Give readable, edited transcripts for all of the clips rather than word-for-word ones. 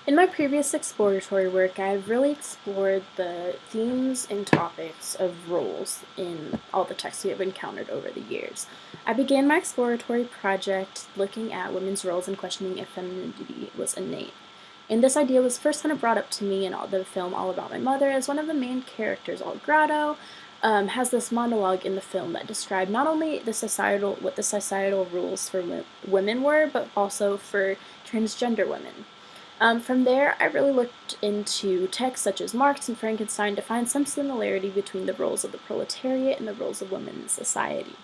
In my previous exploratory work, I've really explored the themes and topics of roles in all the texts we have encountered over the years. I began my exploratory project looking at women's roles and questioning if femininity was innate. And this idea was first kind of brought up to me in the film All About My Mother, as one of the main characters, Old Grotto, has this monologue in the film that described not only what the societal rules for women were, but also for transgender women. From there, I really looked into texts such as Marx and Frankenstein to find some similarity between the roles of the proletariat and the roles of women in society.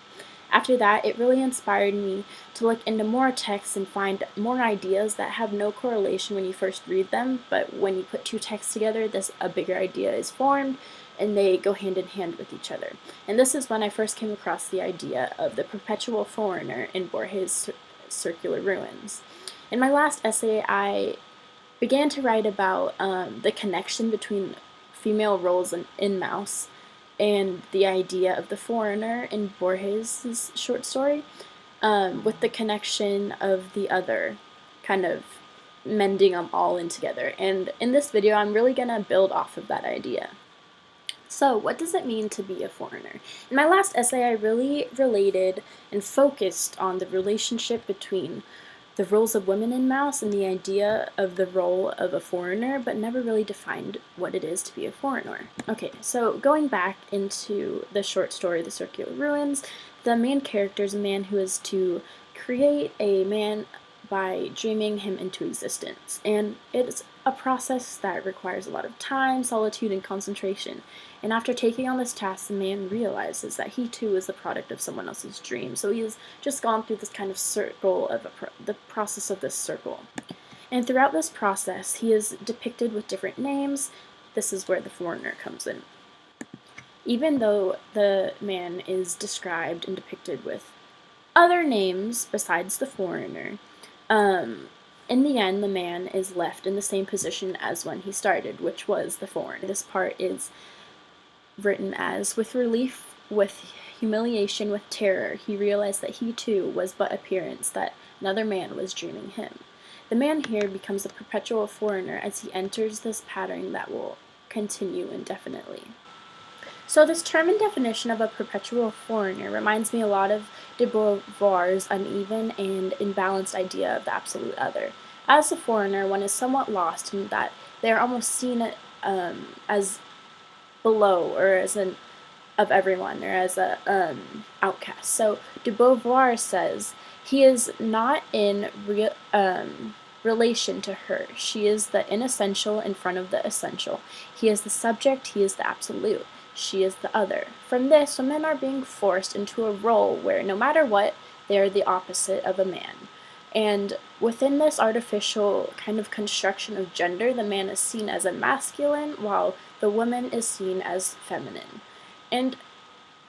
After that, it really inspired me to look into more texts and find more ideas that have no correlation when you first read them, but when you put two texts together, a bigger idea is formed, and they go hand in hand with each other. And this is when I first came across the idea of the perpetual foreigner in Borges' Circular Ruins. In my last essay, I began to write about the connection between female roles in Mouse and the idea of the foreigner in Borges' short story, with the connection of the other, kind of mending them all in together. And in this video, I'm really going to build off of that idea. So, what does it mean to be a foreigner? In my last essay, I really related and focused on the relationship between the roles of women in Mouse and the idea of the role of a foreigner, but never really defined what it is to be a foreigner. Okay, so going back into the short story, The Circular Ruins, the main character is a man who is to create a man by dreaming him into existence. And it's a process that requires a lot of time, solitude, and concentration. And after taking on this task, the man realizes that he too is the product of someone else's dream. So he has just gone through this kind of circle of the process of this circle. And throughout this process, he is depicted with different names. This is where the foreigner comes in. Even though the man is described and depicted with other names besides the foreigner, in the end, the man is left in the same position as when he started, which was the foreigner. This part is written as, with relief, with humiliation, with terror, he realized that he too was but appearance, that another man was dreaming him. The man here becomes a perpetual foreigner as he enters this pattern that will continue indefinitely. So this term and definition of a perpetual foreigner reminds me a lot of de Beauvoir's uneven and imbalanced idea of the absolute other. As a foreigner, one is somewhat lost in that they are almost seen as below, or as an of everyone, or as a outcast. So de Beauvoir says he is not in relation to her. She is the inessential in front of the essential. He is the subject, he is the absolute. She is the other. From this, women are being forced into a role where, no matter what, they are the opposite of a man. And within this artificial kind of construction of gender, the man is seen as a masculine, while the woman is seen as feminine. And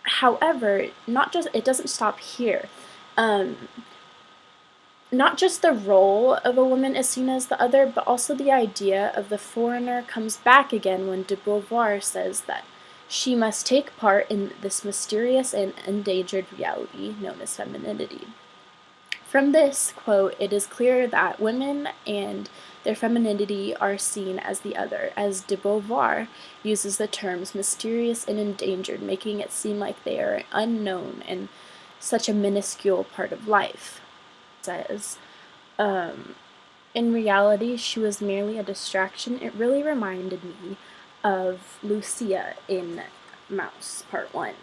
however, it doesn't stop here. Not just the role of a woman is seen as the other, but also the idea of the foreigner comes back again when de Beauvoir says that she must take part in this mysterious and endangered reality known as femininity. From this quote, it is clear that women and their femininity are seen as the other, as de Beauvoir uses the terms mysterious and endangered, making it seem like they are unknown and such a minuscule part of life. It says, in reality, she was merely a distraction. It really reminded me of Lucia in Mouse, Part 1.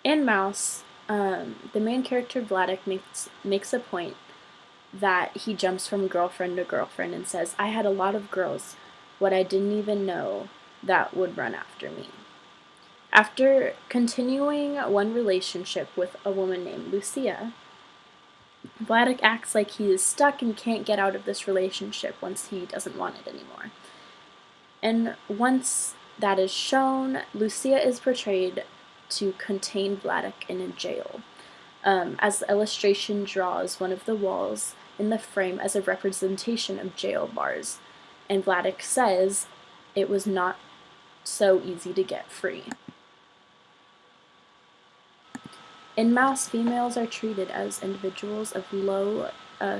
In Mouse, the main character Vladek makes a point that he jumps from girlfriend to girlfriend and says, I had a lot of girls, what I didn't even know, that would run after me. After continuing one relationship with a woman named Lucia, Vladek acts like he is stuck and can't get out of this relationship once he doesn't want it anymore. And once that is shown, Lucia is portrayed to contain Vladek in a jail, as the illustration draws one of the walls in the frame as a representation of jail bars, and Vladek says it was not so easy to get free. In Mouse, females are treated as individuals of low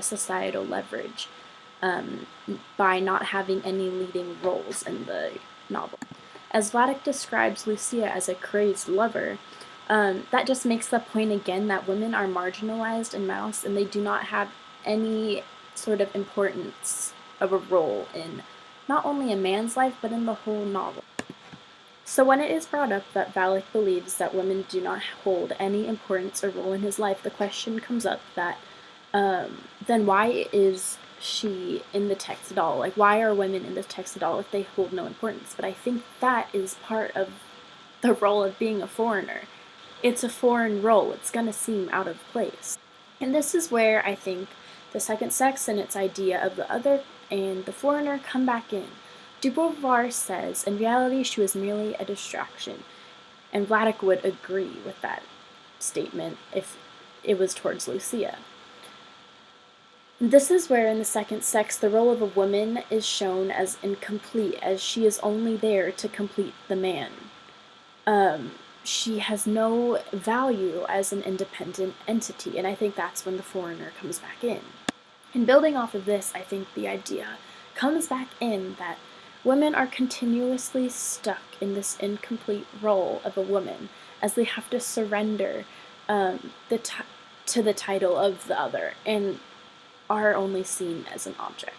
societal leverage. by not having any leading roles in the novel. As Vladek describes Lucia as a crazed lover, that just makes the point again that women are marginalized in Maus and they do not have any sort of importance of a role in not only a man's life but in the whole novel. So when it is brought up that Valak believes that women do not hold any importance or role in his life, the question comes up that then why is she in the text at all? Like, why are women in the text at all if they hold no importance? But I think that is part of the role of being a foreigner. It's a foreign role. It's going to seem out of place. And this is where I think the second sex and its idea of the other and the foreigner come back in. De Beauvoir says, in reality, she was merely a distraction. And Vladek would agree with that statement if it was towards Lucia. This is where, in the second sex, the role of a woman is shown as incomplete, as she is only there to complete the man. She has no value as an independent entity, and I think that's when the foreigner comes back in. And building off of this, I think the idea comes back in that women are continuously stuck in this incomplete role of a woman, as they have to surrender to the title of the other, and are only seen as an object.